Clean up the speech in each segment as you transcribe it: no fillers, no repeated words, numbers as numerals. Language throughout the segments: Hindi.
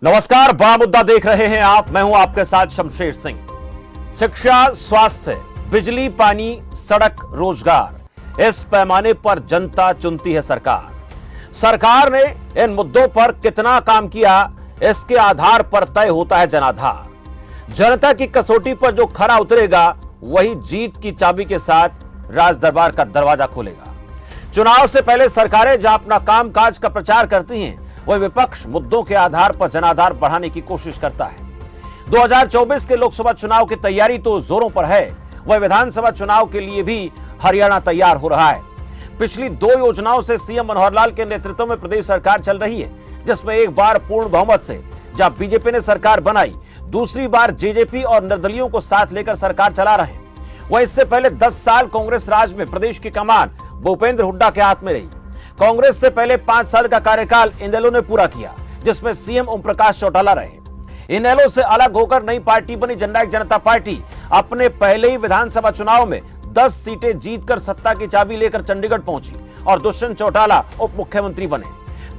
नमस्कार, बड़ा मुद्दा देख रहे हैं आप। मैं हूं आपके साथ शमशेर सिंह। शिक्षा, स्वास्थ्य, बिजली, पानी, सड़क, रोजगार, इस पैमाने पर जनता चुनती है सरकार। सरकार ने इन मुद्दों पर कितना काम किया, इसके आधार पर तय होता है जनाधार। जनता की कसौटी पर जो खरा उतरेगा वही जीत की चाबी के साथ राज दरबार का दरवाजा खोलेगा। चुनाव से पहले सरकारें जहां अपना कामकाज का प्रचार करती हैं, वह विपक्ष मुद्दों के आधार पर जनाधार बढ़ाने की कोशिश करता है। 2024 के लोकसभा चुनाव की तैयारी तो जोरों पर है, वह विधानसभा चुनाव के लिए भी हरियाणा तैयार हो रहा है। पिछली 2 योजनाओं से सीएम मनोहर लाल के नेतृत्व में प्रदेश सरकार चल रही है, जिसमें एक बार पूर्ण बहुमत से जहां बीजेपी ने सरकार बनाई, दूसरी बार जेजेपी और निर्दलियों को साथ लेकर सरकार चला रहे हैं। वह इससे पहले 10 साल कांग्रेस राज में प्रदेश की कमान भूपेंद्र हुड्डा के हाथ में रही। कांग्रेस से पहले 5 साल का कार्यकाल इनेलो ने पूरा किया, जिसमें सीएम ओम प्रकाश चौटाला रहे। इनेलो से अलग होकर नई पार्टी बनी जननायक जनता पार्टी अपने पहले ही विधानसभा चुनाव में 10 सीटें जीतकर सत्ता की चाबी लेकर चंडीगढ़ पहुंची और दुष्यंत चौटाला उप मुख्यमंत्री बने।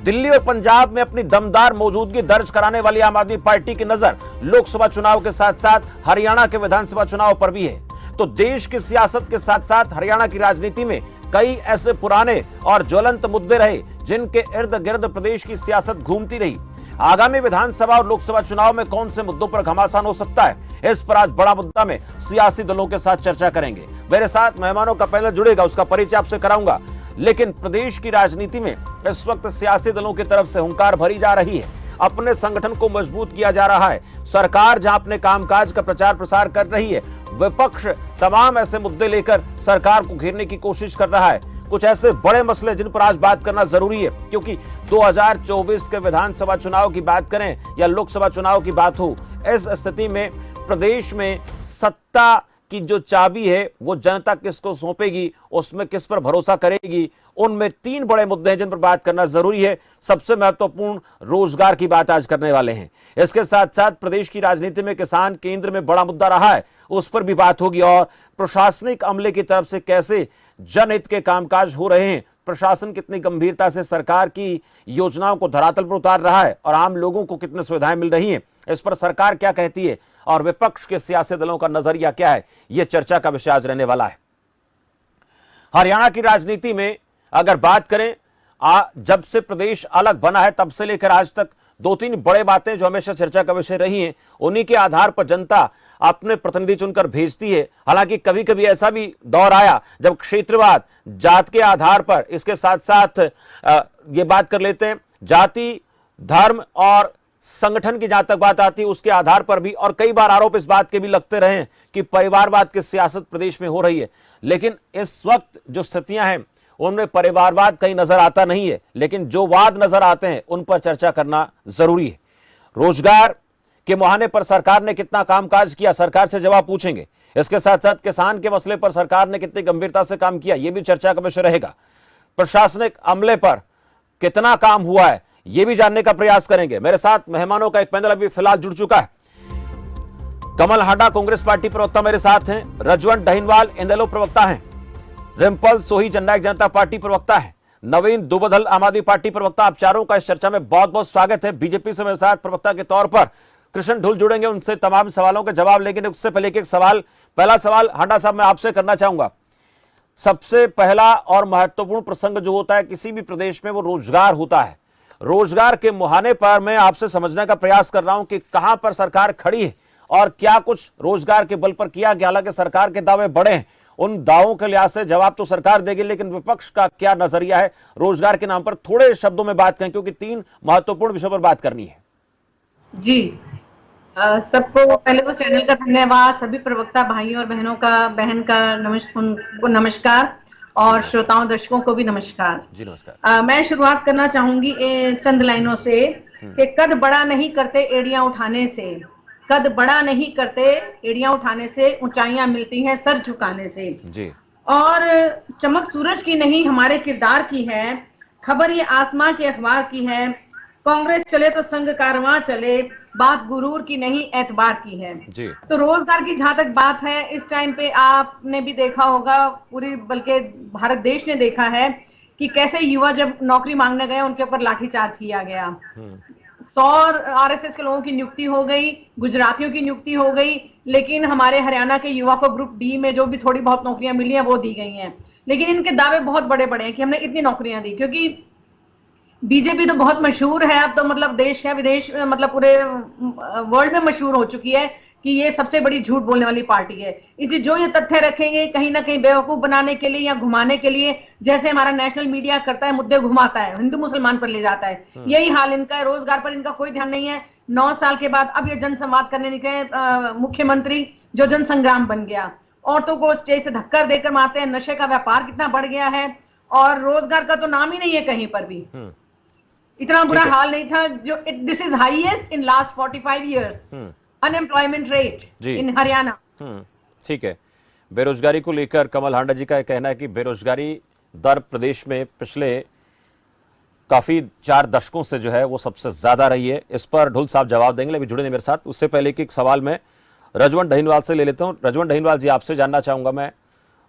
दिल्ली और पंजाब में अपनी दमदार मौजूदगी दर्ज कराने वाली आम आदमी पार्टी की नजर लोकसभा चुनाव के साथ साथ हरियाणा के विधानसभा चुनाव पर भी है। तो देश की सियासत के साथ साथ हरियाणा की राजनीति में कई ऐसे पुराने और ज्वलंत मुद्दे रहे जिनके इर्द गिर्द प्रदेश की सियासत घूमती रही। आगामी विधानसभा और लोकसभा चुनाव में कौन से मुद्दों पर घमासान हो सकता है, इस पर आज बड़ा मुद्दा में सियासी दलों के साथ चर्चा करेंगे। मेरे साथ मेहमानों का पैनल जुड़ेगा, उसका परिचय आपसे कराऊंगा। लेकिन प्रदेश की राजनीति में इस वक्त सियासी दलों की तरफ से हुंकार भरी जा रही है, अपने संगठन को मजबूत किया जा रहा है। सरकार जहां अपने कामकाज का प्रचार प्रसार कर रही है, विपक्ष तमाम ऐसे मुद्दे लेकर सरकार को घेरने की कोशिश कर रहा है। कुछ ऐसे बड़े मसले जिन पर आज बात करना जरूरी है, क्योंकि 2024 के विधानसभा चुनाव की बात करें या लोकसभा चुनाव की बात हो, इस स्थिति में प्रदेश में सत्ता की जो चाबी है वो जनता किसको सौंपेगी, उसमें किस पर भरोसा करेगी, उनमें 3 बड़े मुद्दे हैं जिन पर बात करना जरूरी है। सबसे महत्वपूर्ण रोजगार की बात आज करने वाले हैं। इसके साथ साथ प्रदेश की राजनीति में किसान केंद्र में बड़ा मुद्दा रहा है, उस पर भी बात होगी। और प्रशासनिक अमले की तरफ से कैसे जनहित के कामकाज हो रहे हैं, प्रशासन कितनी गंभीरता से सरकार की योजनाओं को धरातल पर उतार रहा है और आम लोगों को कितनी सुविधाएं मिल रही हैं, इस पर सरकार क्या कहती है और विपक्ष के सियासी दलों का नजरिया क्या है, यह चर्चा का विषय आज रहने वाला है। हरियाणा की राजनीति में अगर बात करें, जब से प्रदेश अलग बना है तब से लेकर आज तक 2-3 बड़े बातें जो हमेशा चर्चा का विषय रही हैं, उन्हीं के आधार पर जनता अपने प्रतिनिधि चुनकर भेजती है। हालांकि कभी कभी ऐसा भी दौर आया जब क्षेत्रवाद, जात के आधार पर, इसके साथ साथ ये बात कर लेते हैं जाति, धर्म और संगठन की जहां तक बात आती है उसके आधार पर भी, और कई बार आरोप इस बात के भी लगते रहे कि परिवारवाद की सियासत प्रदेश में हो रही है। लेकिन इस वक्त जो स्थितियां हैं उनमें परिवारवाद कहीं नजर आता नहीं है, लेकिन जो वाद नजर आते हैं उन पर चर्चा करना जरूरी है। रोजगार के मुहाने पर सरकार ने कितना कामकाज किया, सरकार से जवाब पूछेंगे। इसके साथ साथ किसान के मसले पर सरकार ने कितनी गंभीरता से काम किया, यह भी चर्चा का विषय रहेगा। प्रशासनिक अमले पर कितना काम हुआ है, यह भी जानने का प्रयास करेंगे। मेरे साथ मेहमानों का एक पैनल अभी फिलहाल जुड़ चुका है। कमल हाडा कांग्रेस पार्टी प्रवक्ता मेरे साथ हैं, रजवंत डहीनवाल इनेलो प्रवक्ता हैं, रिम्पल सोही जननायक जनता पार्टी प्रवक्ता है, नवीन दुबधल आम आदमी पार्टी प्रवक्ता। आप चारों का इस चर्चा में बहुत बहुत स्वागत है। बीजेपी से मेरे साथ प्रवक्ता के तौर पर कृष्ण ढुल जुड़ेंगे, उनसे तमाम सवालों के जवाब लेंगे। उससे पहले एक सवाल, पहला सवाल हाडा साहब मैं आपसे करना चाहूंगा। सबसे पहला और महत्वपूर्ण प्रसंग जो होता है किसी भी प्रदेश में वो रोजगार होता है। रोजगार के मुहाने पर मैं आपसे समझने का प्रयास कर रहा हूं कि कहां पर सरकार खड़ी है और क्या कुछ रोजगार के बल पर किया गया। हालांकि सरकार के दावे बड़े हैं, उन दावों के लिहाज से जवाब तो सरकार देगी, लेकिन विपक्ष का क्या नजरिया है रोजगार के नाम पर, थोड़े शब्दों में बात करें क्योंकि 3 महत्वपूर्ण विषयों पर बात करनी है। जी, सबको पहले तो चैनल का धन्यवाद, सभी प्रवक्ता भाइयों और बहनों का नमस्कार और श्रोताओं दर्शकों को भी नमस्कार। जी नमस्कार। मैं शुरुआत करना चाहूंगी चंद लाइनों से कि कद बड़ा नहीं करते एड़ियां उठाने से, कद बड़ा नहीं करते एड़ियां उठाने से, ऊंचाइयां मिलती हैं सर झुकाने से। जी। और चमक सूरज की नहीं हमारे किरदार की है, खबर ये आसमां के अखबार की है, कांग्रेस चले तो संग कारवां चले, बात गुरूर की नहीं एतबार की है। जी। तो रोजगार की जहां तक बात है, इस टाइम पे आपने भी देखा होगा, पूरी बल्कि भारत देश ने देखा है कि कैसे युवा जब नौकरी मांगने गए उनके ऊपर लाठीचार्ज किया गया। 100 आरएसएस के लोगों की नियुक्ति हो गई, गुजरातियों की नियुक्ति हो गई, लेकिन हमारे हरियाणा के युवा को ग्रुप डी में जो भी थोड़ी बहुत नौकरियां मिली हैं वो दी गई हैं। लेकिन इनके दावे बहुत बड़े बड़े हैं कि हमने इतनी नौकरियां दी, क्योंकि बीजेपी तो बहुत मशहूर है अब तो, मतलब देश है विदेश, मतलब पूरे वर्ल्ड में मशहूर हो चुकी है कि ये सबसे बड़ी झूठ बोलने वाली पार्टी है। इसलिए जो ये तथ्य रखेंगे कहीं ना कहीं बेवकूफ बनाने के लिए या घुमाने के लिए, जैसे हमारा नेशनल मीडिया करता है, मुद्दे घुमाता है, हिंदू मुसलमान पर ले जाता है, यही हाल इनका है। रोजगार पर इनका कोई ध्यान नहीं है। 9 साल के बाद अब ये जनसंवाद करने निकले मुख्यमंत्री, जो जन संग्राम बन गया। औरतों को स्टेज से धक्कर देकर मारते हैं, नशे का व्यापार कितना बढ़ गया है, और रोजगार का तो नाम ही नहीं है कहीं पर भी। इतना बुरा हाल नहीं था जो, this is highest in last 45 years unemployment rate in Haryana. ठीक है। बेरोजगारी को लेकर कमल हांडा जी का कहना है कि बेरोजगारी दर प्रदेश में पिछले काफी 4 दशकों से जो है वो सबसे ज्यादा रही है। इस पर ढुल साहब जवाब देंगे, अभी जुड़े नहीं मेरे साथ। उससे पहले कि एक सवाल मैं रजवंत ढहीनवाल से ले लेता हूं। रजवंत ढहीनवाल जी, आपसे जानना चाहूंगा मैं,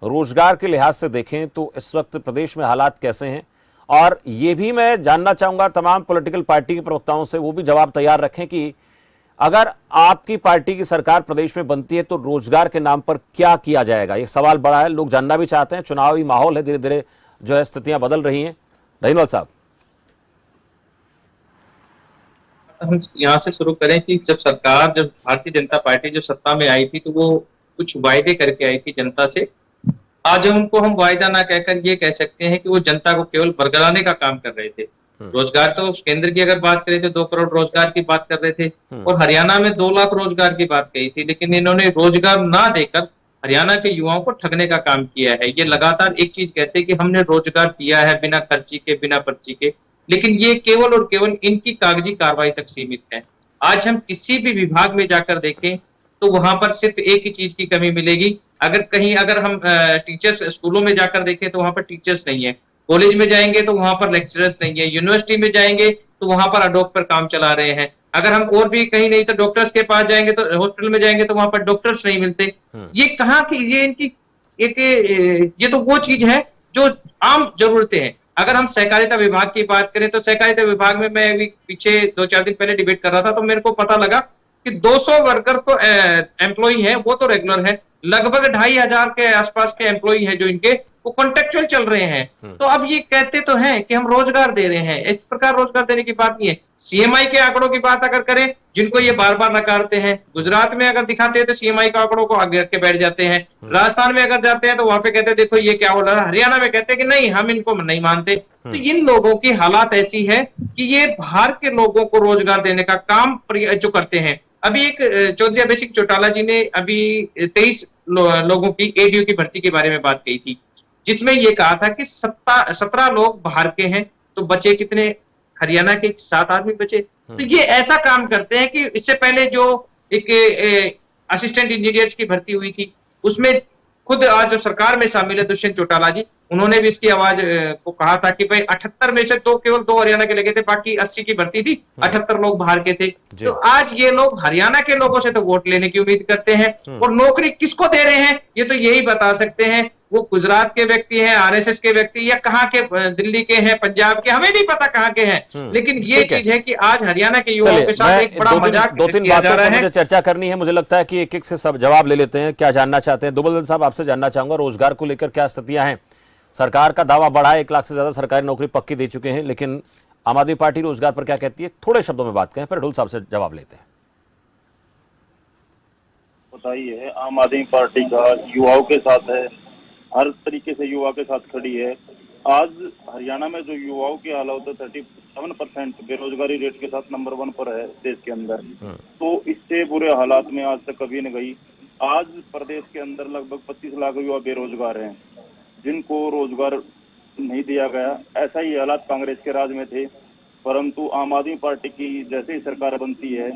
रोजगार के लिहाज से देखें तो इस वक्त प्रदेश में हालात कैसे हैं, और ये भी मैं जानना चाहूंगा तमाम पॉलिटिकल पार्टी के प्रवक्ताओं से, वो भी जवाब तैयार रखें कि अगर आपकी पार्टी की सरकार प्रदेश में बनती है तो रोजगार के नाम पर क्या किया जाएगा। ये सवाल बड़ा है, लोग जानना भी चाहते हैं, चुनावी माहौल है, धीरे धीरे जो है स्थितियां बदल रही हैं। ढहीनवाल साहब, हम यहाँ से शुरू करें कि जब भारतीय जनता पार्टी जब सत्ता में आई थी तो वो कुछ वायदे करके आई थी जनता से। आज उनको हम वायदा ना कहकर ये कह सकते हैं कि वो जनता को केवल बरगलाने का काम कर रहे थे। रोजगार तो केंद्र की अगर बात करें तो 2 करोड़ रोजगार की बात कर रहे थे, और हरियाणा में 2 लाख रोजगार की बात कही थी, लेकिन इन्होंने रोजगार ना देकर हरियाणा के युवाओं को ठगने का काम किया है। ये लगातार एक चीज कहते हैं कि हमने रोजगार दिया है बिना खर्ची के, बिना पर्ची के, लेकिन ये केवल और केवल इनकी कागजी कार्रवाई तक सीमित है। आज हम किसी भी विभाग में जाकर देखें तो वहां पर सिर्फ एक ही चीज की कमी मिलेगी। अगर हम टीचर्स स्कूलों में जाकर देखें तो वहां पर टीचर्स नहीं है, कॉलेज में जाएंगे तो वहां पर लेक्चरर्स नहीं है, यूनिवर्सिटी में जाएंगे तो वहां पर अडोक पर काम चला रहे हैं। अगर हम और भी कहीं नहीं तो डॉक्टर्स के पास जाएंगे, तो हॉस्पिटल में जाएंगे तो वहां पर डॉक्टर्स नहीं मिलते। ये कहाँ की, ये इनकी ये तो वो चीज है जो आम जरूरतें हैं। अगर हम सहकारिता विभाग की बात करें तो सहकारिता विभाग में मैं अभी पीछे 2-4 दिन पहले डिबेट कर रहा था, तो मेरे को पता लगा कि 200 वर्कर तो एम्प्लॉई है, वो तो रेगुलर है, लगभग 2500 के आसपास के एम्प्लॉई है जो इनके वो कॉन्ट्रेक्चुअल चल रहे हैं। तो अब ये कहते तो हैं कि हम रोजगार दे रहे हैं, इस प्रकार रोजगार देने की बात नहीं है। सीएमआई के आंकड़ों की बात अगर करें, जिनको ये बार बार नकारते हैं, गुजरात में अगर दिखाते हैं तो सीएमआई के आंकड़ों को आगे रख के बैठ जाते हैं, राजस्थान में अगर जाते हैं तो वहां पे कहते हैं देखो ये क्या हो रहा है, हरियाणा में कहते हैं कि नहीं हम इनको नहीं मानते। तो इन लोगों की हालात ऐसी है कि ये बाहर के लोगों को रोजगार देने का काम जो करते हैं। अभी एक चौधरी अभय सिंह चौटाला जी ने अभी 23 लोगों की एडीओ की भर्ती के बारे में बात कही थी, जिसमें ये कहा था कि 17 लोग बाहर के हैं, तो बचे कितने, हरियाणा के 7 आदमी बचे। तो ये ऐसा काम करते हैं कि इससे पहले जो एक असिस्टेंट इंजीनियर्स की भर्ती हुई थी, उसमें खुद आज जो सरकार में शामिल है दुष्यंत चौटाला जी, उन्होंने भी इसकी आवाज को कहा था कि भाई 78 में से तो केवल 2 हरियाणा के लगे थे, बाकी 80 की भर्ती थी, 78 लोग बाहर के थे। तो आज ये लोग हरियाणा के लोगों से तो वोट लेने की उम्मीद करते हैं, और नौकरी किसको दे रहे हैं ये तो यही बता सकते हैं, वो गुजरात के व्यक्ति हैं, आरएसएस के व्यक्ति, या कहाँ के, दिल्ली के हैं, पंजाब के, हमें नहीं पता कहाँ के हैं। लेकिन ये चीज है कि आज हरियाणा के युवाओं के साथ एक बड़ा मजाक किया जा रहा है। मुझे चर्चा करनी है, मुझे लगता है कि एक-एक से सब जवाब ले लेते हैं, क्या जानना चाहते हैं। दुबल साहब, आपसे जानना चाहूंगा रोजगार को लेकर क्या स्थितियां हैं। सरकार का दावा बढ़ा है, 1 लाख से ज्यादा सरकारी नौकरी पक्की दे चुके हैं, लेकिन आम आदमी पार्टी रोजगार पर क्या कहती है, थोड़े शब्दों में बात करें, फिर ढुल साहब से जवाब लेते हैं। बताइए, आम आदमी पार्टी का युवाओं के साथ है, हर तरीके से युवा के साथ खड़ी है। आज हरियाणा में जो युवाओं की हालत है 37% बेरोजगारी रेट के साथ नंबर 1 पर है देश के अंदर। तो इससे बुरे हालात में आज तक कभी नहीं गई। आज प्रदेश के अंदर लगभग 25 लाख युवा बेरोजगार हैं, जिनको रोजगार नहीं दिया गया। ऐसा ही हालात कांग्रेस के राज में थे, परंतु आम आदमी पार्टी की जैसे ही सरकार बनती है,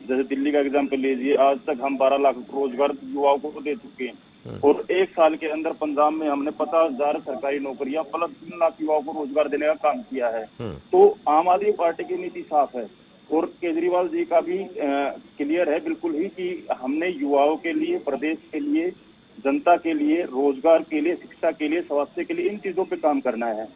जैसे दिल्ली का एग्जाम्पल लीजिए, आज तक हम 12 लाख रोजगार युवाओं को दे चुके हैं, और 1 साल के अंदर पंजाब में हमने 50,000 सरकारी नौकरियां प्लस 3 लाख युवाओं को रोजगार देने का काम किया है। तो आम आदमी पार्टी की नीति साफ है, और केजरीवाल जी का भी क्लियर है बिल्कुल ही कि हमने युवाओं के लिए, प्रदेश के लिए, जनता के लिए, रोजगार के लिए, शिक्षा के लिए, स्वास्थ्य के लिए, इन चीजों पे काम करना है।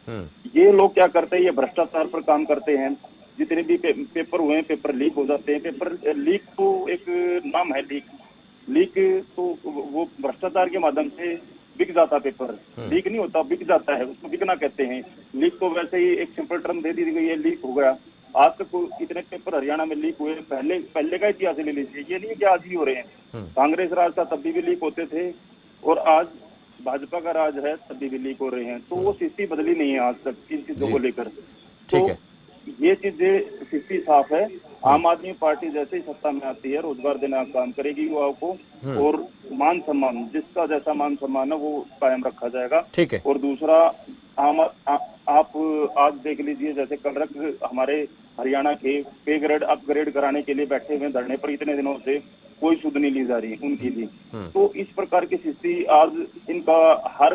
ये लोग क्या करते हैं, ये भ्रष्टाचार पर काम करते हैं। जितने भी पेपर हुए हैं, पेपर लीक हो जाते हैं। पेपर लीक तो एक नाम है, लीक तो वो भ्रष्टाचार के माध्यम से बिक जाता पेपर। लीक नहीं होता, बिक जाता है, उसको बिकना कहते हैं। लीक तो वैसे ही एक सिंपल टर्म दे दी गई है, लीक हो गया। आज तक कितने पेपर हरियाणा में लीक हुए, पहले का इतिहास ले लीजिए। ये नहीं कि आज ही हो रहे हैं। कांग्रेस राज था तब भी लीक होते थे, और आज भाजपा का राज है तभी भी लीक हो रहे हैं। तो वो स्थिति बदली नहीं है आज तक इन चीजों को लेकर। ठीक है, ये चीजें स्थिति साफ है। आम आदमी पार्टी जैसे ही सत्ता में आती है, रोजगार देने का काम करेगी युवाओं को, और मान सम्मान, जिसका जैसा मान सम्मान है वो कायम रखा जाएगा। ठीक है। और दूसरा, आप आज देख लीजिए, जैसे कल हमारे हरियाणा के पे ग्रेड अपग्रेड कराने के लिए बैठे हुए धरने पर, इतने दिनों से कोई सुध नहीं ली जा रही उनकी भी। तो इस प्रकार की स्थिति आज इनका, हर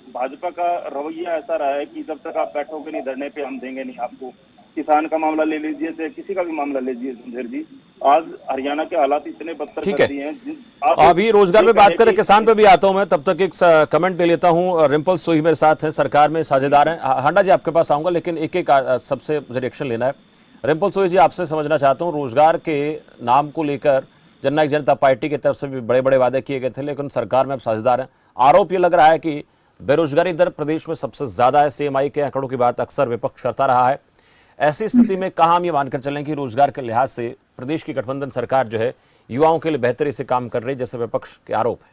भाजपा का रवैया ऐसा रहा है कि जब तक आप बैठोगे नहीं धरने पे, हम देंगे नहीं आपको। किसान का मामला ले लीजिए, चाहे किसी का भी मामला ले लीजिए सुधीर जी, आज हरियाणा के हालात इतने बदतर कर दिए हैं। अभी रोजगार पे बात करें, किसान पे भी आता हूं मैं, तब तक एक कमेंट ले लेता हूं। रिम्पल सोही मेरे साथ हैं, सरकार में साझेदार हैं। हांडा जी आपके पास आऊंगा, लेकिन एक एक सबसे मुझे रिएक्शन लेना है। रिम्पल सोही जी, आपसे समझना चाहता हूँ, रोजगार के नाम को लेकर जननायक जनता पार्टी की तरफ से भी बड़े बड़े वादे किए गए थे, लेकिन सरकार में अब साझेदार हैं। आरोप ये लग रहा है कि बेरोजगारी दर प्रदेश में सबसे ज्यादा है। CMI के आंकड़ों की बात अक्सर विपक्ष करता रहा है। ऐसी स्थिति में कहाँ हम ये मानकर चलें कि रोजगार के लिहाज से प्रदेश की गठबंधन सरकार जो है युवाओं के लिए बेहतरी से काम कर रही, जैसे विपक्ष के आरोप है?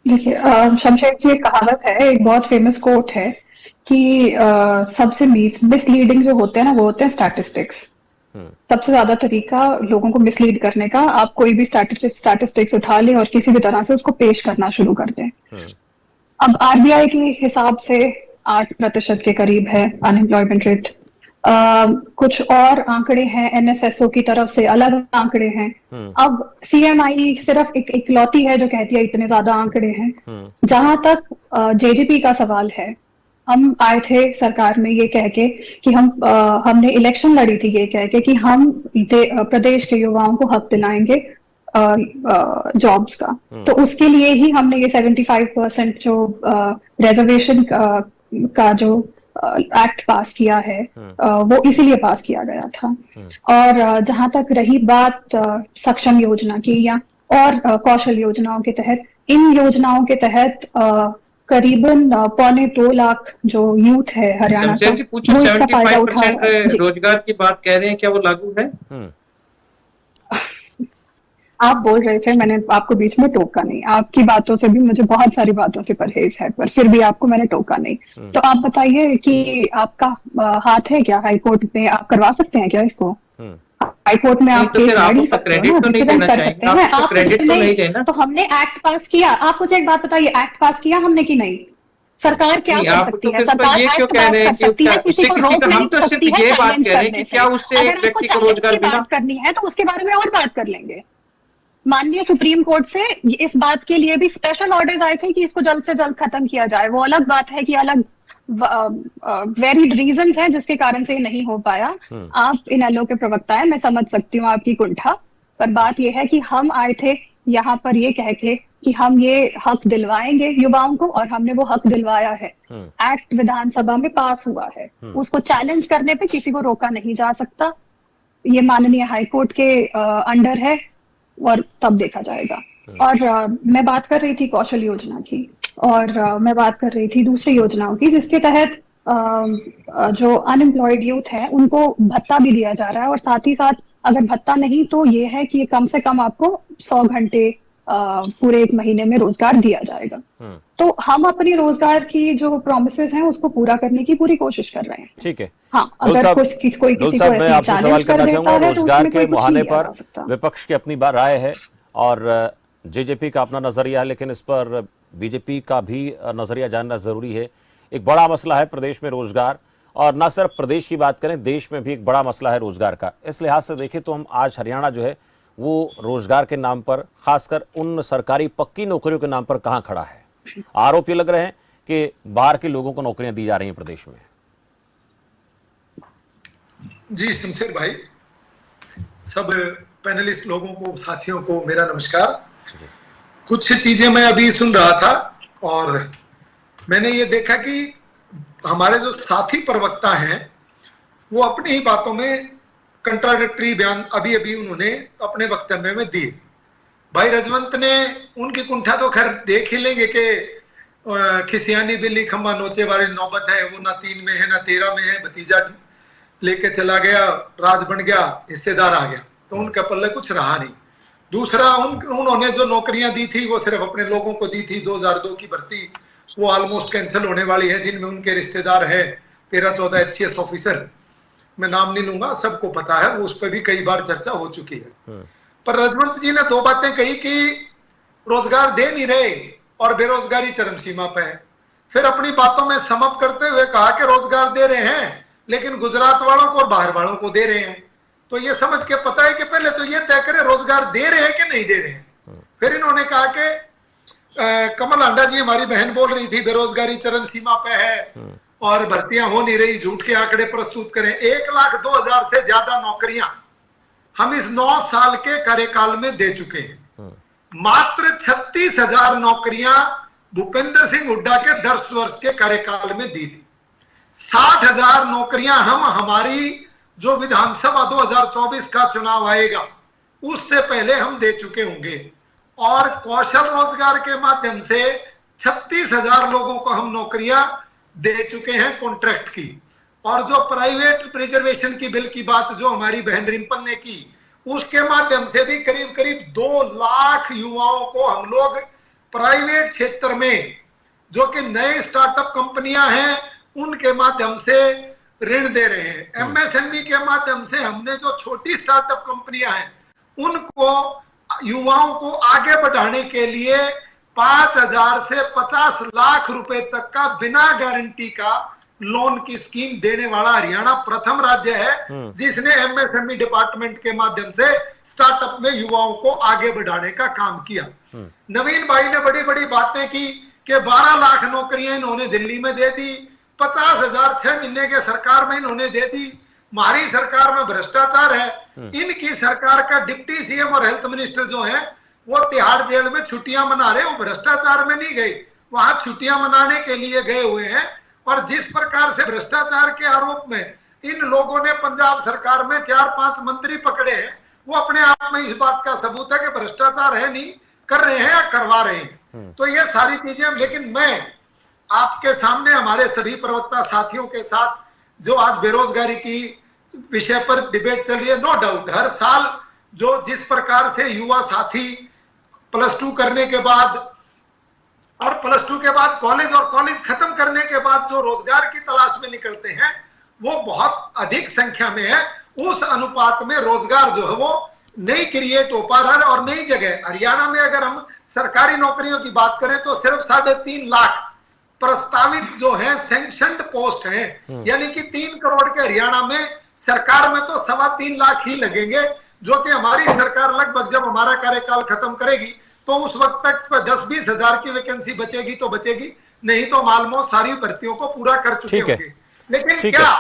देखिए, शमशेर जी, एक कहावत है, एक बहुत फेमस कोट है कि सबसे मिसलीडिंग जो होते हैं ना, वो होते हैं स्टैटिस्टिक्स। सबसे ज्यादा तरीका लोगों को मिसलीड करने का, आप कोई भी स्टैटिस्टिक्स उठा लें और किसी भी तरह से उसको पेश करना शुरू कर दें। अब RBI के हिसाब से 8% के करीब है अनएम्प्लॉयमेंट रेट। कुछ और आंकड़े हैं, NSSO की तरफ से अलग आंकड़े हैं। अब CMI सिर्फ एक इकलौती है जो कहती है इतने ज्यादा आंकड़े हैं। जहां तक JGP का सवाल है, हम आए थे सरकार में ये कह के कि हमने इलेक्शन लड़ी थी ये कह के कि हम प्रदेश के युवाओं को हक दिलाएंगे जॉब्स का। तो उसके लिए ही हमने ये 75% जो रिजर्वेशन का जो एक्ट पास किया है, वो इसीलिए पास किया गया था। और जहां तक रही बात सक्षम योजना की या और कौशल योजनाओं के तहत, इन योजनाओं के तहत करीबन 1.25 लाख जो यूथ है हरियाणा का, वो इसका फायदा उठा। रोजगार की बात कह रहे हैं, क्या वो लागू है? आप बोल रहे थे, मैंने आपको बीच में टोका नहीं। आपकी बातों से भी मुझे बहुत सारी बातों से परहेज है, पर फिर भी आपको मैंने टोका नहीं। तो आप बताइए कि आपका हाथ है क्या हाईकोर्ट में? आप करवा सकते हैं क्या इसको? हाईकोर्ट में आप केस लड़ ही सकते हैं, रिप्रेजेंट कर सकते हैं। आप नहीं, तो हमने एक्ट पास किया। आप मुझे एक बात बताइए, एक्ट पास किया हमने कि नहीं? सरकार क्या कर सकती है? सरकार एक्ट पास कर सकती है, किसी को रोक नहीं सकती है चैलेंज करने से। अगर आपको चैलेंज की बात करनी है तो उसके बारे में और बात कर लेंगे। माननीय सुप्रीम कोर्ट से इस बात के लिए भी स्पेशल ऑर्डर्स आए थे कि इसको जल्द से जल्द खत्म किया जाए। वो अलग बात है कि अलग वेरिड रीजन है जिसके कारण से ये नहीं हो पाया। आप इनेलो के प्रवक्ता हैं, मैं समझ सकती हूँ आपकी कुंठा, पर बात यह है कि हम आए थे यहाँ पर ये कह के कि हम ये हक दिलवाएंगे युवाओं को, और हमने वो हक दिलवाया है। एक्ट विधानसभा में पास हुआ है, उसको चैलेंज करने पे किसी को रोका नहीं जा सकता। ये माननीय हाईकोर्ट के अंडर है और तब देखा जाएगा। और मैं बात कर रही थी कौशल योजना की, और मैं बात कर रही थी दूसरी योजनाओं की, जिसके तहत जो अनएम्प्लॉयड यूथ है उनको भत्ता भी दिया जा रहा है। और साथ ही साथ अगर भत्ता नहीं तो ये है कि कम से कम आपको 100 घंटे पूरे एक महीने में रोजगार दिया जाएगा। तो हम अपनी रोजगार की जो प्रॉमिसेस हैं उसको पूरा करने की पूरी कोशिश कर रहे हैं। ठीक है। हाँ, अगर कोई किसी को ऐसी चैलेंज कर देता है, रोजगार के मुहाने पर विपक्ष की अपनी राय है और जेजेपी का अपना नजरिया है, लेकिन इस पर बीजेपी का भी नजरिया जानना जरूरी है। एक बड़ा मसला है प्रदेश में रोजगार, और न सिर्फ प्रदेश की बात करें, देश में भी एक बड़ा मसला है रोजगार का। इस लिहाज से देखें तो हम आज हरियाणा जो है वो रोजगार के नाम पर, खासकर उन सरकारी पक्की नौकरियों के नाम पर कहां खड़ा है? आरोप ये लग रहे हैं कि बाहर के लोगों को नौकरियां दी जा रही हैं प्रदेश में। जी शमशेर भाई, सब पैनलिस्ट लोगों को, साथियों को मेरा नमस्कार। कुछ चीजें मैं अभी सुन रहा था और मैंने ये देखा कि हमारे जो साथी प्रवक्ता हैं वो अपनी ही बातों में कंट्राडिक्टरी बयान अभी अभी उन्होंने अपने वक्तव्य में दिए। भाई रजवंत ने उनकी कुंठा तो खैर देख ही लेंगे कि खिसियानी बिल्ली खंबा नोचे वाली नौबत है, वो ना 3 में है ना 13 में है, भतीजा लेके चला गया, राज बन गया, हिस्सेदार आ गया, तो उनका पल्ले कुछ रहा नहीं। दूसरा, उन्होंने जो नौकरियां दी थी वो सिर्फ अपने लोगों को दी थी। 2002 की भर्ती वो ऑलमोस्ट कैंसिल होने वाली है, जिनमें उनके रिश्तेदार है 13-14 HCS ऑफिसर, मैं नाम नहीं लूंगा, सबको पता है, वो उस पर भी कई बार चर्चा हो चुकी है। पर रजवंत जी ने 2 बातें कही कि रोजगार दे नहीं रहे और बेरोजगारी चरम सीमा पे है। फिर अपनी बातों में समअप करते हुए कहा कि रोजगार दे रहे हैं लेकिन गुजरात वालों को और बाहर वालों को दे रहे हैं। तो ये समझ के पता है कि पहले तो ये तय करें रोजगार दे रहे हैं कि नहीं दे रहे हैं। फिर इन्होंने कहा कि कमल हांडा जी हमारी बहन बोल रही थी बेरोजगारी चरम सीमा पे है और भर्तियां हो नहीं रही, झूठ के आंकड़े प्रस्तुत करें। 1,02,000 से ज्यादा नौकरियां हम इस 9 साल के कार्यकाल में दे चुके हैं। मात्र 36,000 नौकरियां भूपेंद्र सिंह हुड्डा के 10 वर्ष के कार्यकाल में दी थी। 60,000 नौकरियां हम हमारी जो विधानसभा 2024 का चुनाव आएगा उससे पहले हम दे चुके होंगे। और कौशल रोजगार के माध्यम से 36,000 लोगों को हम नौकरियां दे चुके हैं कॉन्ट्रैक्ट की। और जो प्राइवेट रिजर्वेशन की बिल की बात जो हमारी बहन रिंपल ने की, उसके माध्यम से भी करीब करीब 2 लाख युवाओं को हम लोग प्राइवेट क्षेत्र में जो कि नए स्टार्टअप कंपनियां हैं उनके माध्यम से ऋण दे रहे हैं। MSME के माध्यम से हमने जो छोटी स्टार्टअप कंपनियां हैं उनको युवाओं को आगे बढ़ाने के लिए 5,000 से 50 लाख रुपए तक का बिना गारंटी का लोन की स्कीम देने वाला हरियाणा प्रथम राज्य है जिसने MSME डिपार्टमेंट के माध्यम से स्टार्टअप में युवाओं को आगे बढ़ाने का काम किया। नवीन भाई ने बड़ी बड़ी बातें की कि 12 लाख नौकरियां इन्होंने दिल्ली में दे दी, 50,000 6 महीने के सरकार में इन्होंने दे दी। हमारी सरकार में भ्रष्टाचार है। इनकी सरकार का डिप्टी CM और हेल्थ मिनिस्टर जो है वो तिहाड़ जेल में छुट्टियां मना रहे, वो भ्रष्टाचार में नहीं गए, वहां छुट्टियां मनाने के लिए गए हुए हैं। और जिस प्रकार से भ्रष्टाचार के आरोप में इन लोगों ने पंजाब सरकार में 4-5 मंत्री पकड़े हैं, वो अपने आप में इस बात का सबूत है कि भ्रष्टाचार है नहीं, कर रहे हैं या करवा रहे हैं। तो ये सारी चीजें, लेकिन मैं आपके सामने हमारे सभी प्रवक्ता साथियों के साथ जो आज बेरोजगारी की विषय पर डिबेट चल रही है, नो डाउट हर साल जो जिस प्रकार से युवा साथी +2 करने के बाद और +2 के बाद कॉलेज और कॉलेज खत्म करने के बाद जो रोजगार की तलाश में निकलते हैं वो बहुत अधिक संख्या में है। उस अनुपात में रोजगार जो है वो नहीं क्रिएट हो पा रहा है। और नई जगह हरियाणा में अगर हम सरकारी नौकरियों की बात करें तो सिर्फ 3.5 लाख प्रस्तावित जो है सैंक्शनड पोस्ट हैं, यानी कि 3 करोड़ के हरियाणा में, सरकार में तो 3.25 लाख ही लगेंगे, जो कि हमारी सरकार लगभग जब हमारा कार्यकाल खत्म करेगी तो उस वक्त तक 10-20 हजार की वैकेंसी बचेगी तो बचेगी, नहीं तो मालमो सारी भर्तियों को पूरा कर चुके होंगे। लेकिन क्या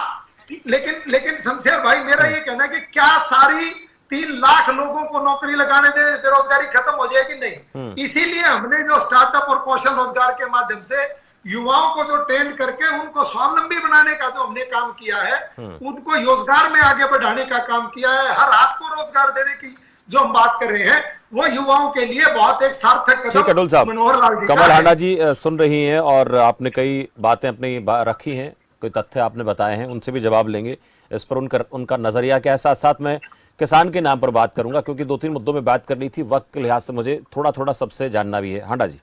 लेकिन शमशेर भाई मेरा ये कहना है कि क्या सारी 3 लाख लोगों को नौकरी लगाने दे बेरोजगारी खत्म हो जाएगी? नहीं। इसीलिए हमने जो स्टार्टअप और कौशल रोजगार के माध्यम से युवाओं को जो ट्रेन करके उनको स्वावलंबी बनाने का जो हमने काम किया है, उनको रोजगार में आगे बढ़ाने का काम किया है, हर हाथ को रोजगार देने की जो हम बात कर रहे हैं वो युवाओं के लिए बहुत एक सार्थक कदम। ठीक है डोल साहब, मनोहर लाल जी कमल हांडा जी सुन रही हैं और आपने कई बातें अपनी रखी हैं, कोई तथ्य आपने बताए हैं, उनसे भी जवाब लेंगे। इस पर उनका नजरिया क्या है। साथ साथ मैं किसान के नाम पर बात करूंगा क्योंकि 2-3 मुद्दों में बात करनी थी, वक्त के लिहाज से मुझे थोड़ा सबसे जानना भी है। हांडा जी।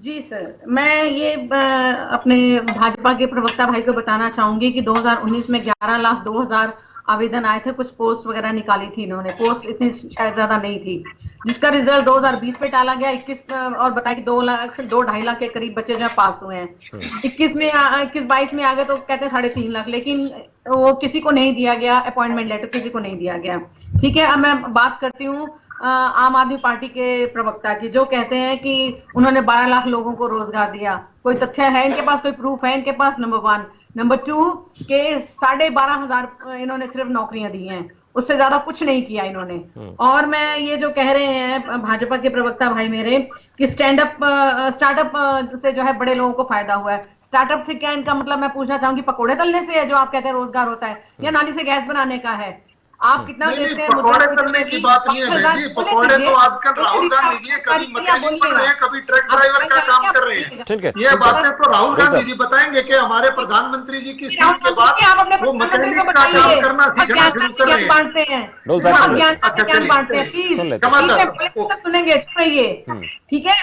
जी सर, मैं ये अपने भाजपा के प्रवक्ता भाई को बताना चाहूंगी कि 2019 में 11,02,000 आवेदन आए थे, कुछ पोस्ट वगैरह निकाली थी इन्होंने, पोस्ट इतनी शायद ज्यादा नहीं थी, जिसका रिजल्ट 2020 पे टाला गया। 21 और बताया कि 2-2.5 लाख के करीब बच्चे जो पास हुए हैं। 21-22 में आ गए तो कहते हैं 3.5 लाख, लेकिन वो किसी को नहीं दिया गया अपॉइंटमेंट लेटर, किसी को नहीं दिया गया। ठीक है, अब मैं बात करती हूँ आम आदमी पार्टी के प्रवक्ता की, जो कहते हैं कि उन्होंने 12 लाख लोगों को रोजगार दिया। कोई तथ्य है इनके पास, कोई प्रूफ है इनके पास? नंबर 1। नंबर 2 के 12,500 इन्होंने सिर्फ नौकरियां दी हैं, उससे ज्यादा कुछ नहीं किया इन्होंने। और मैं ये जो कह रहे हैं भाजपा के प्रवक्ता भाई मेरे कि स्टार्टअप से जो है बड़े लोगों को फायदा हुआ है, स्टार्टअप से क्या इनका मतलब, मैं पूछना चाहूंगी पकोड़े तलने से है जो आप कहते हैं रोजगार होता है, या नाली से गैस बनाने का है? आप कितना नहीं, देते नहीं, हैं? पकौड़े तलने की बात नहीं है बहन जी। पकौड़े तो आजकल राहुल गांधी जी कभी मैकेनिक बन रहे हैं, कभी ट्रक ड्राइवर का काम कर रहे हैं। ठीक है, ये बातें तो राहुल गांधी जी बताएंगे कि हमारे प्रधानमंत्री जी की सीट के बाद वो मैकेनिक का काम करना सीखना शुरू कर रहे हैं। बांटते हैं, डोल साहब सुन लेते ज्ञान ज्ञान बांटते हैं, प्लीज सुन लेते हैं। सुनेंगे, सुनिए, ठीक है।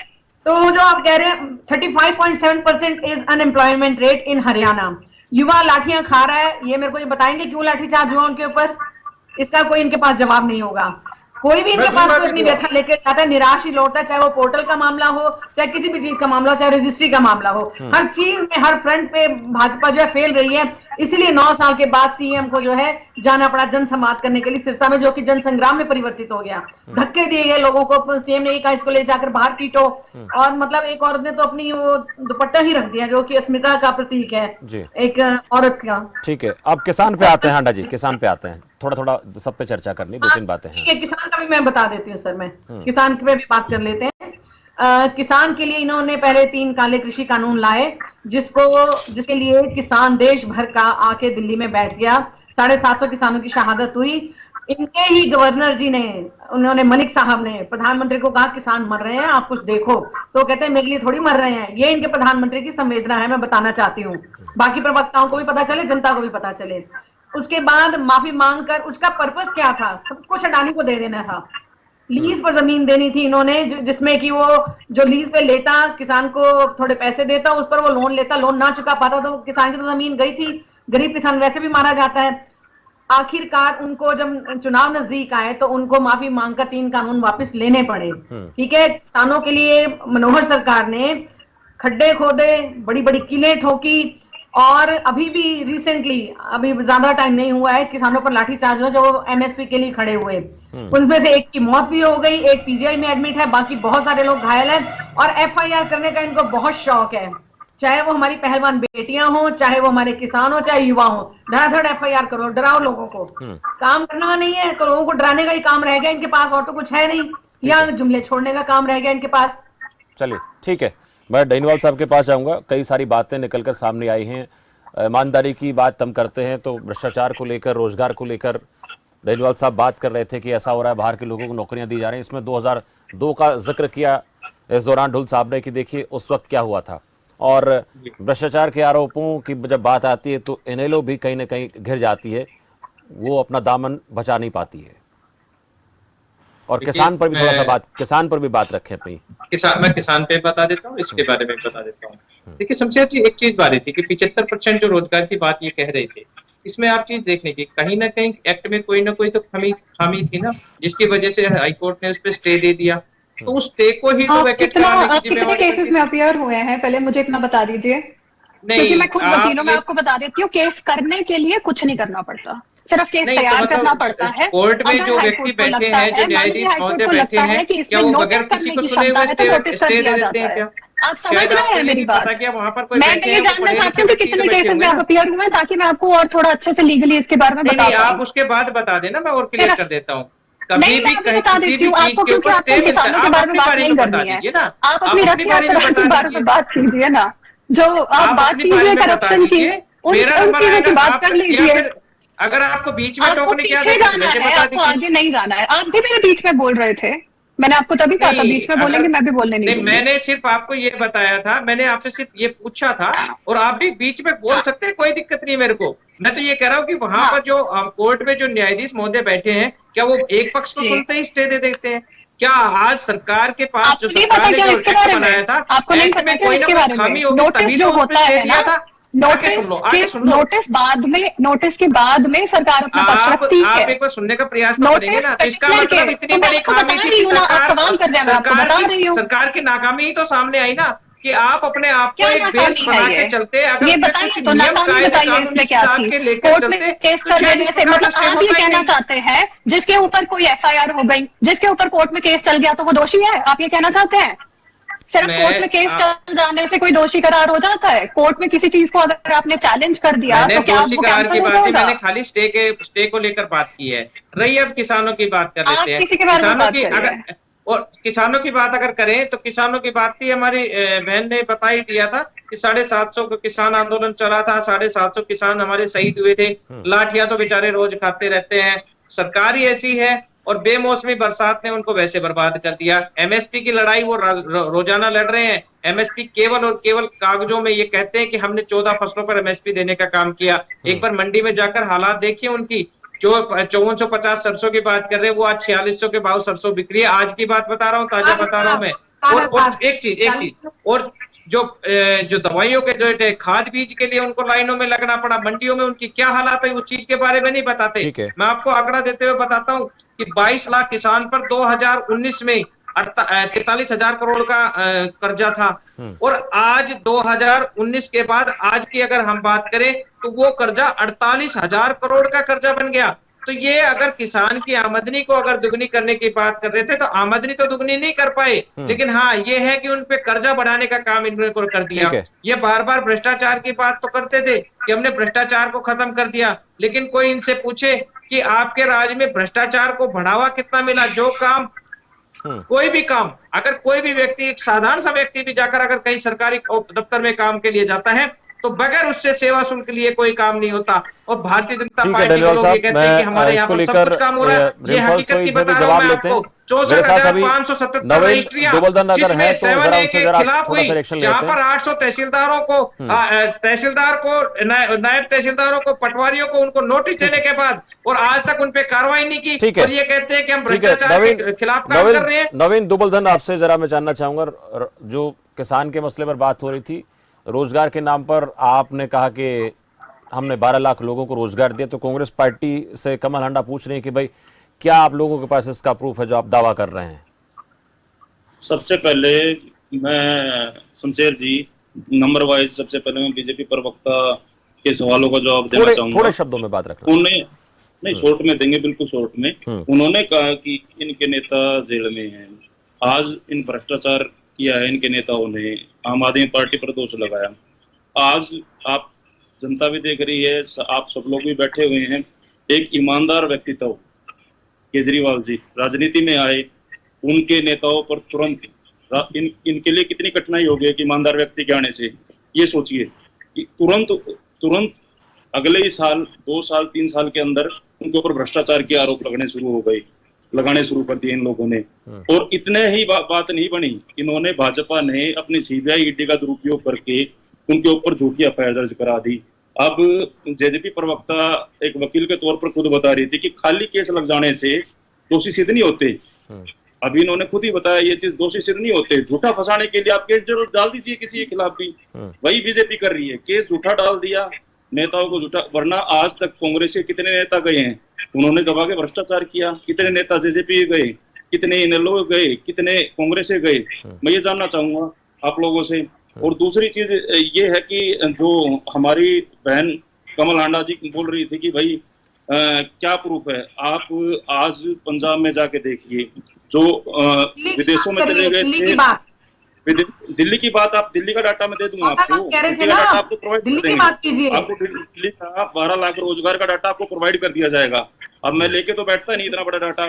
तो जो आप कह रहे हैं 35.7% is unemployment rate in Haryana, युवा लाठियां खा रहा है, ये मेरे को ये बताएंगे क्यों लाठीचार्ज हुआ उनके ऊपर? इसका कोई इनके पास जवाब नहीं होगा। कोई भी इनके पास अपनी व्यथा लेकर जाता है, निराश ही लौटता है, चाहे वो पोर्टल का मामला हो, चाहे किसी भी चीज का मामला हो, चाहे रजिस्ट्री का मामला हो, हर चीज में हर फ्रंट पे भाजपा जो है फेल रही है। इसलिए 9 साल के बाद सीएम को जो है जाना पड़ा जनसंवाद करने के लिए सिरसा में, जो कि जन संग्राम में परिवर्तित हो गया। धक्के दिए गए लोगों को, सीएम ने कहा इसको ले जाकर बाहर पीटो, और मतलब एक औरत ने तो अपनी वो दुपट्टा ही रख दिया जो कि अस्मिता का प्रतीक है एक औरत का। ठीक है, अब किसान पे आते हैं। हांडा जी, किसान पे आते हैं, थोड़ा थोड़ा सब पे चर्चा करनी, 2-3 बातें हैं। ठीक है, किसान का भी मैं बता देती हूँ सर, मैं किसान पे भी बात कर लेते हैं। किसान के लिए इन्होंने पहले 3 काले कृषि कानून लाए, जिसके लिए किसान देश भर का आके दिल्ली में बैठ गया। 750 किसानों की शहादत हुई। इनके ही गवर्नर जी ने, उन्होंने मलिक साहब ने प्रधानमंत्री को कहा किसान मर रहे हैं, आप कुछ देखो। तो कहते हैं मेरे लिए थोड़ी मर रहे हैं, ये इनके प्रधानमंत्री की संवेदना है, मैं बताना चाहती हूँ, बाकी प्रवक्ताओं को भी पता चले, जनता को भी पता चले। उसके बाद माफी मांगकर, उसका पर्पस क्या था? सब कुछ अडानी को दे देना था। लीज पर जमीन देनी थी इन्होंने, जिसमें कि वो जो लीज पे लेता, किसान को थोड़े पैसे देता, उस पर वो लोन लेता, लोन ना चुका पाता तो किसान की तो जमीन गई थी। गरीब किसान वैसे भी मारा जाता है। आखिरकार उनको जब चुनाव नजदीक आए तो उनको माफी मांगकर 3 कानून वापस लेने पड़े। ठीक है, किसानों के लिए मनोहर सरकार ने खड्डे खोदे, बड़ी बड़ी किलें ठोकी, और अभी भी रिसेंटली, अभी ज्यादा टाइम नहीं हुआ है, किसानों पर लाठीचार्ज हुआ जो एमएसपी के लिए खड़े हुए। उनमें से एक की मौत भी हो गई, एक पीजीआई में एडमिट है, बाकी बहुत सारे लोग घायल हैं। और एफआईआर करने का इनको बहुत शौक है, चाहे वो हमारी पहलवान बेटियां हो, चाहे वो हमारे किसान हो, चाहे युवा हो, धड़ाधड़ एफआईआर करो, डराओ लोगों को। काम करना नहीं है तो लोगों को डराने का ही काम रह गया इनके पास, और तो कुछ है नहीं, या जुमले छोड़ने का काम रह गया इनके पास। चलिए ठीक है, मैं डैनिवाल साहब के पास जाऊंगा। कई सारी बातें निकलकर सामने आई हैं। ईमानदारी की बात हम करते हैं तो भ्रष्टाचार को लेकर, रोजगार को लेकर डैनिवाल साहब बात कर रहे थे कि ऐसा हो रहा है, बाहर के लोगों को नौकरियां दी जा रही हैं। इसमें 2002 का जिक्र किया इस दौरान ढुल साहब ने कि देखिए उस वक्त क्या हुआ था। और भ्रष्टाचार के आरोपों की जब बात आती है तो इनेलो भी कहीं ना कहीं घिर जाती है, वो अपना दामन बचा नहीं पाती है। और किसान पर भी थोड़ा सा बात, किसान पर भी बात रखें अपनी। मैं किसान पे बता देता हूँ, इसके बारे में बता देता हूँ। देखिए, शमशेर जी, एक चीज बात थी कि 75% जो रोजगार की बात ये कह रहे थे, इसमें आप चीज देखने की, कहीं ना कहीं एक्ट में कोई ना कोई तो खामी थी ना, जिसकी वजह से हाईकोर्ट ने उस पर स्टे दे दिया। तो उस स्टे को ही तो वैकेट कराने की कितने केसेस में अपीयर हुए हैं, पहले मुझे इतना बता दीजिए। क्योंकि मैं खुद वकील हूं, मैं आपको बता देती हूँ, केस करने के लिए कुछ नहीं करना पड़ता, सिर्फ केस तैयार करना पड़ता है। कोर्ट में जो व्यक्ति बैठे हैं, जो न्यायाधीश महोदय बैठे हैं, क्या वो बगैर किसी को सुने हुए स्टे दे देते हैं क्या? आप समझ रहे हैं मेरी बात? मैं ये जानना चाहती हूँ कि कितने केसेस में आप अपीयर हुए, ताकि मैं आपको और थोड़ा अच्छे से लीगली इसके बारे में बता पाऊँ। आप उसके बाद बता देना, मैं और क्लियर कर देता हूँ। नहीं, मैं अभी बता देती हूँ आपको, क्योंकि आपको किसानों के बारे में बात नहीं करनी है। आप अपनी रथ यात्रा के बारे में बात कीजिए ना, जो आप बात कीजिए करप्शन की, उन चीजों की बात कर लीजिए। अगर आपको बीच में आपको पीछे जाना है, आपको आगे नहीं जाना है। आप भी मेरे बीच में बोल रहे थे, मैंने आपको तभी कहा था बीच में बोलेंगे, मैं भी बोलने नहीं। मैंने सिर्फ आपको ये बताया था, मैंने आपसे सिर्फ ये पूछा था, और आप भी बीच में बोल सकते हैं, कोई दिक्कत नहीं मेरे को। मैं तो ये कह रहा हूँ कि वहां पर जो कोर्ट में जो न्यायाधीश महोदय बैठे हैं, क्या वो एक पक्ष को सुनते ही स्टे दे देते हैं? क्या आज सरकार के पास जो सरकार ने जो एक्ट बनाया था, आपको नहीं पता क्या इसके बारे में? नोटिस जो होता है ना, नोटिस के बाद में सरकार अपना पक्ष रखती है। आप एक बार सुनने का प्रयास तो करेंगे ना। तो इसका मतलब इतनी बड़ी खामी थी सरकार की नाकामी ही तो सामने आई ना, कि आप अपने आप को एक बेस बना के चलते, अगर ये बताइए तो नाकामी बताइए इसमें क्या थी? कोर्ट में केस करने से मतलब आप ये कहना चाहते हैं जिसके ऊपर कोई एफआईआर हो गई, जिसके ऊपर कोर्ट में केस चल गया तो वो दोषी है, आप ये कहना चाहते हैं? सिर्फ कोर्ट में केस चल जाने से कोई दोषी करार हो जाता है? कोर्ट में किसी चीज को अगर आपने चैलेंज कर दिया तो क्या आपको कैंसिल हो जाएगा? मैंने खाली स्टे को लेकर बात की है। रही अब किसानों की बात कर लेते हैं। किसी के बारे में बात कर रहे हैं। और किसानों की बात अगर करें तो किसानों की बात थी, हमारी बहन ने बता ही दिया था कि 750 का किसान आंदोलन चला था, 750 किसान हमारे शहीद हुए थे। लाठियां तो बेचारे रोज खाते रहते हैं। सरकार ही ऐसी है और बेमौसमी बरसात ने उनको वैसे बर्बाद कर दिया। एमएसपी की लड़ाई वो रोजाना लड़ रहे हैं। एमएसपी केवल और केवल कागजों में ये कहते हैं कि हमने 14 फसलों पर एमएसपी देने का काम किया। एक बार मंडी में जाकर हालात देखिए उनकी। जो 5450 सरसों की बात कर रहे हैं, वो आज 4600 के भाव सरसों बिक्री है। आज की बात बता रहा हूँ, ताजा बता रहा हूँ मैं। और एक चीज और जो दवाइयों के जो खाद बीज के लिए उनको लाइनों में लगना पड़ा, मंडियों में उनकी क्या हालात है, उस चीज के बारे में नहीं बताते। मैं आपको आंकड़ा देते हुए बताता हूँ कि 22 लाख किसान पर 2019 में 43,000 करोड़ का कर्जा था और आज 2019 के बाद आज की अगर हम बात करें तो वो कर्जा 48,000 करोड़ का कर्जा बन गया। तो ये अगर किसान की आमदनी को अगर दुगनी करने की बात कर रहे थे तो आमदनी तो दुगनी नहीं कर पाए, लेकिन हाँ ये है कि उन पे कर्जा बढ़ाने का काम इन्होंने कर दिया। ये बार बार भ्रष्टाचार की बात तो करते थे कि हमने भ्रष्टाचार को खत्म कर दिया, लेकिन कोई इनसे पूछे कि आपके राज्य में भ्रष्टाचार को बढ़ावा कितना मिला। जो काम कोई भी काम अगर कोई भी व्यक्ति, एक साधारण सा व्यक्ति भी जाकर अगर कहीं सरकारी दफ्तर में काम के लिए जाता है तो बगैर उससे सेवा शुल्क लिए कोई काम नहीं होता। और भारतीय जनता पार्टी के लोग ये कहते हैं कि हमारे यहाँ पर सब कुछ काम हो रहा है। ये हकीकत की बता रहा हूं मैं आपको। 64,577 रजिस्ट्रियां खिलाफ हुई, जहाँ पर 800 तहसीलदारों को तहसीलदार को नायब तहसीलदारों को पटवारियों को उनको नोटिस देने के बाद और आज तक उन पे कार्रवाई नहीं की। और ये कहते हैं कि हम भ्रष्टाचार के खिलाफ काम कर रहे हैं। नवीन दुबलधन, आपसे जरा मैं जानना चाहूंगा, जो किसान के मसले पर बात हो रही थी, रोजगार के नाम पर आपने कहा कि हमने 12 लाख लोगों को रोजगार दिया, तो कांग्रेस पार्टी से कमल हांडा पूछ रहे हैं कि भाई क्या आप लोगों के पास इसका प्रूफ है जो आप दावा कर रहे हैं? सबसे पहले मैं शमशेर जी नंबर वाइज सबसे पहले मैं बीजेपी प्रवक्ता के सवालों का जवाब देना चाहूंगा। थोड़े शब्दों में बात रखना। उन्हें नहीं, शॉर्ट में देंगे, बिल्कुल शॉर्ट में। उन्होंने कहा कि इनके नेता जेल में हैं। आज इन भ्रष्टाचार किया है इनके नेताओं ने, आम आदमी पार्टी पर दोष लगाया। आज आप जनता भी देख रही है, आप सब लोग भी बैठे हुए हैं। एक ईमानदार व्यक्तित्व केजरीवाल जी राजनीति में आए, उनके नेताओं पर तुरंत इनके लिए कितनी कठिनाई हो गई कि ईमानदार व्यक्ति के आने से। ये सोचिए कि तुरंत अगले ही साल 2 साल 3 साल के अंदर उनके ऊपर भ्रष्टाचार के आरोप लगाने शुरू कर दिए इन लोगों ने। और इतने ही बात नहीं बनी, इन्होंने भाजपा ने अपनी सीबीआई ईडी का दुरुपयोग करके उनके ऊपर झूठी एफआईआर दर्ज करा दी। अब जेजेपी प्रवक्ता एक वकील के तौर पर खुद बता रही थी कि खाली केस लग जाने से दोषी सिद्ध नहीं होते। अभी इन्होंने खुद ही बताया ये चीज, दोषी सिद्ध नहीं होते। झूठा फंसाने के लिए आप केस जरूर डाल दीजिए किसी के खिलाफ भी, वही बीजेपी कर रही है। केस झूठा डाल दिया, नेताओं को झूठा। वरना आज तक कांग्रेस के कितने नेता गए हैं, उन्होंने दबा के भ्रष्टाचार किया। कितने नेता जेजेपी गए, कितने इनेलो गए, कितने कांग्रेस से गए। मैं ये जानना चाहूंगा आप लोगों से। और दूसरी चीज ये है कि जो हमारी बहन कमल हांडा जी बोल रही थी कि भाई क्या प्रूफ है, आप आज पंजाब में जाके देखिए, जो विदेशों में चले गए थे। दिल्ली की बात, आप दिल्ली का डाटा मैं दे दूंगा आपको, दिल्ली का डाटा आपको प्रोवाइड कर देंगे। आपको दिल्ली का 12 लाख रोजगार का डाटा आपको प्रोवाइड कर दिया जाएगा। अब मैं लेके तो बैठता नहीं इतना बड़ा डाटा।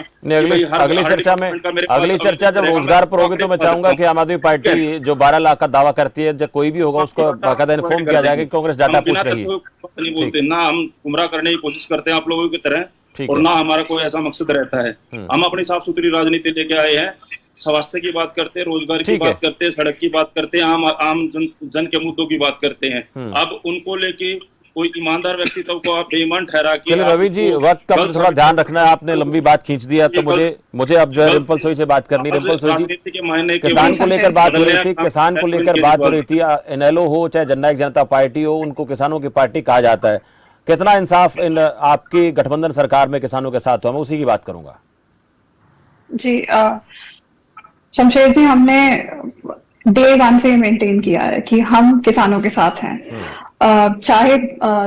अगली चर्चा जब रोजगार पर होगी तो मैं चाहूंगा कि आम आदमी पार्टी जो 12 लाख का दावा करती है, जब कोई भी होगा उसको बाकायदा इन्फॉर्म किया जाएगा कि कांग्रेस डाटा पूछ रही है। नहीं बोलते ना, हम गुमराह करने की कोशिश करते हैं आप लोगों की तरह, और ना हमारा कोई ऐसा मकसद रहता है। हम अपनी साफ सुथरी राजनीति लेके आए हैं। स्वास्थ्य की बात करते हैं, रोजगार की बात करते हैं, सड़क की बात करते हैं, आम जन के मुद्दों की बात करते हैं। अब उनको लेके कोई ईमानदार व्यक्तित्व को आप बेईमान ठहरा के। चलिए रवि जी, वक्त का थोड़ा ध्यान रखना है, आपने लंबी बात खींच दिया, तो मुझे अब जो है रिम्पल सोई से बात करनी। रिम्पल सोई जी, किसान को लेकर बात हो रही थी, इनेलो हो चाहे जननायक जनता पार्टी हो, उनको किसानों की पार्टी कहा जाता है। कितना इंसाफ इन आपकी गठबंधन सरकार में किसानों के साथ हुआ, मैं उसी की बात करूंगा। जी शमशेर जी, हमने डे 1 से मेंटेन किया है कि हम किसानों के साथ हैं। चाहे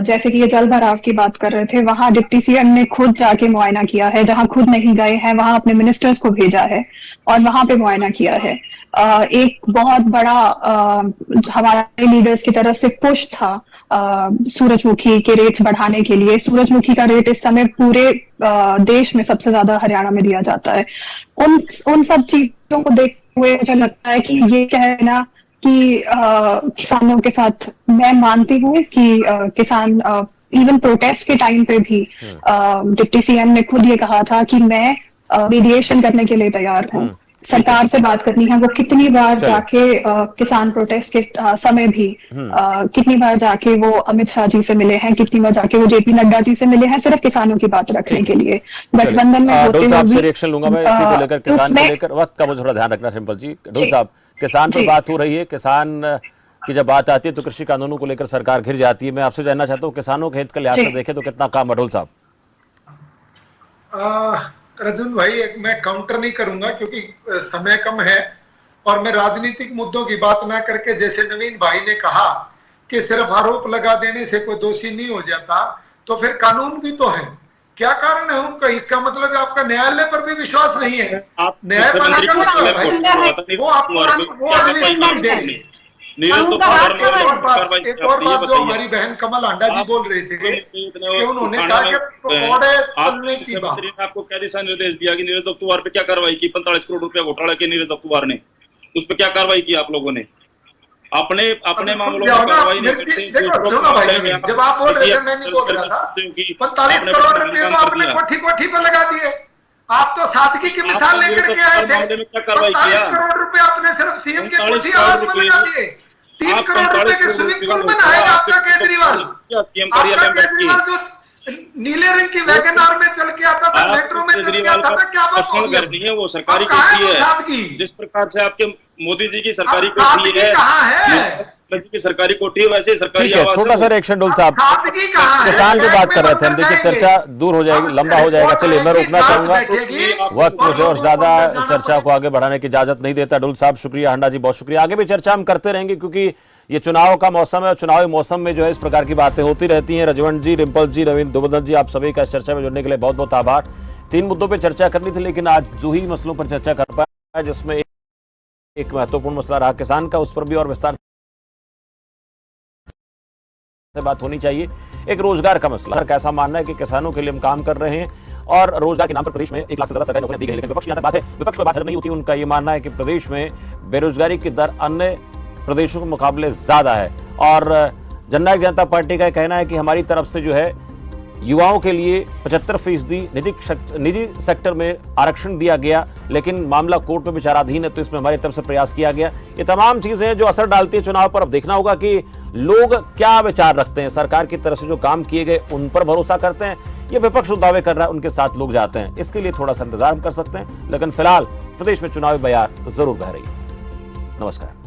जैसे कि ये जल भराव की बात कर रहे थे, वहां डिप्टी सीएम ने खुद जाके मुआयना किया है। जहां खुद नहीं गए हैं वहां अपने मिनिस्टर्स को भेजा है और वहां पे मुआयना किया है। एक बहुत बड़ा हमारे लीडर्स की तरफ से पुश था सूरजमुखी के रेट्स बढ़ाने के लिए। सूरजमुखी का रेट इस समय पूरे देश में सबसे ज्यादा हरियाणा में दिया जाता है। उन सब चीजों को देखते हुए मुझे लगता है कि ये कहना कि किसानों के साथ मैं मानती हूँ कि किसान इवन प्रोटेस्ट के टाइम पे भी डिप्टी सीएम ने खुद ये कहा था कि मैं मीडिएशन करने के लिए तैयार हूँ, सरकार से बात करनी है। वो कितनी बार जाके किसान प्रोटेस्ट के समय भी कितनी बार जाके वो अमित शाह जी से मिले हैं, कितनी बार जाके वो जेपी नड्डा जी से मिले हैं, सिर्फ किसानों की बात रखने के लिए। गठबंधन में होते हुए भी रिएक्शन लूंगा मैं इसी को लेकर, किसान को लेकर। वक्त का मुझे थोड़ा ध्यान रखना सिंपल जी। डोल साहब, किसान पर बात हो रही है, किसान की जब बात आती है तो कृषि कानूनों को लेकर सरकार घिर जाती है। मैं आपसे जानना चाहता हूँ, किसानों के हित के लिहाज से देखें तो कितना काम है डोल साहब? रजन भाई, मैं काउंटर नहीं करूंगा क्योंकि समय कम है, और मैं राजनीतिक मुद्दों की बात ना करके, जैसे नवीन भाई ने कहा कि सिर्फ आरोप लगा देने से कोई दोषी नहीं हो जाता, तो फिर कानून भी तो है। क्या कारण है उनका? इसका मतलब है आपका न्यायालय पर भी विश्वास नहीं है। न्याय पाना का मतलब भाई वो आपको एक और बात जो हमारी बहन कमल हांडा जी बोल रहे थे कि उन्होंने कहा कि पकौड़े तलने की बात। आपको क्या दिशा निर्देश दिया कि नीरज दफ्तुवार पे क्या कार्रवाई की? 45 करोड़ रुपया घोटाला के नीरज दफ्तुवार ने, उस पर क्या कार्रवाई की आप लोगों ने? अपने मामलों में कार्रवाई नहीं करते। जब आप बोल रहे थे, मैं नहीं बोल रहा था, 45 करोड़ रुपए तो आपने कोठी कोठी पे लगा दिए। आप तो सादगी की मिसाल लेकर के आए थे। 45 करोड़ रुपए आपने सिर्फ सीएम के कोठी आवास में लगा दिए। 3 करोड़ रुपए के स्विमिंग पूल बनाएगा आपका केजरीवाल। आपका केजरीवाल जो नीले रंग की वैगनआर में चल के आता था, मेट्रो में चल के आता था, क्या बात हो गई? नहीं है, वो सरकारी कोठी है। जिस प्रकार से आपके मोदी जी की सरकारी कोठी है, की सरकारी कोठी है, वैसे सरकारी आवास। छोटा सा रिएक्शन डोल साहब, किसान की बात कर रहे थे हम। देखिए चर्चा दूर हो जाएगी, लंबा हो जाएगा। चलिए मैं रोकना चाहूंगा, वक्त मुझे और ज्यादा चर्चा को आगे बढ़ाने की इजाजत नहीं देता। डोल साहब शुक्रिया, हांडा जी बहुत शुक्रिया। आगे भी चर्चा हम करते रहेंगे क्योंकि ये चुनाव का मौसम है, चुनावी मौसम में जो है इस प्रकार की बातें होती रहती हैं। रजवंत जी, रिम्पल जी, रविंद्र दुबदन जी, आप सभी का इस चर्चा में जुड़ने के लिए बहुत बहुत आभार। 3 मुद्दों पर चर्चा करनी थी, लेकिन आज 2 ही मसलों पर चर्चा कर पाए, जिसमें एक महत्वपूर्ण मसला रहा किसान का, उस पर भी और विस्तार से बात होनी चाहिए। एक रोजगार का मसला, कैसा मानना है कि किसानों के लिए हम काम कर रहे हैं और रोजगार के नाम पर प्रदेश में 1 लाख से ज्यादा सरकारी नौकरियां दी गई, लेकिन विपक्ष की बात है, विपक्ष को बात नहीं होती। उनका ये मानना है कि प्रदेश में बेरोजगारी की दर अन्य प्रदेशों के मुकाबले ज्यादा है। और जननायक जनता पार्टी का कहना है कि हमारी तरफ से जो है युवाओं के लिए 75% निजी सेक्टर में आरक्षण दिया गया, लेकिन मामला कोर्ट में विचाराधीन है, तो इसमें हमारी तरफ से प्रयास किया गया। ये तमाम चीजें हैं जो असर डालती है चुनाव पर। अब देखना होगा कि लोग क्या विचार रखते हैं, सरकार की तरफ से जो काम किए गए उन पर भरोसा करते हैं, ये विपक्ष दावे कर रहा है उनके साथ लोग जाते हैं। इसके लिए थोड़ा सा इंतजार कर सकते हैं, लेकिन फिलहाल प्रदेश में चुनावी बयार जरूर बह रही है। नमस्कार।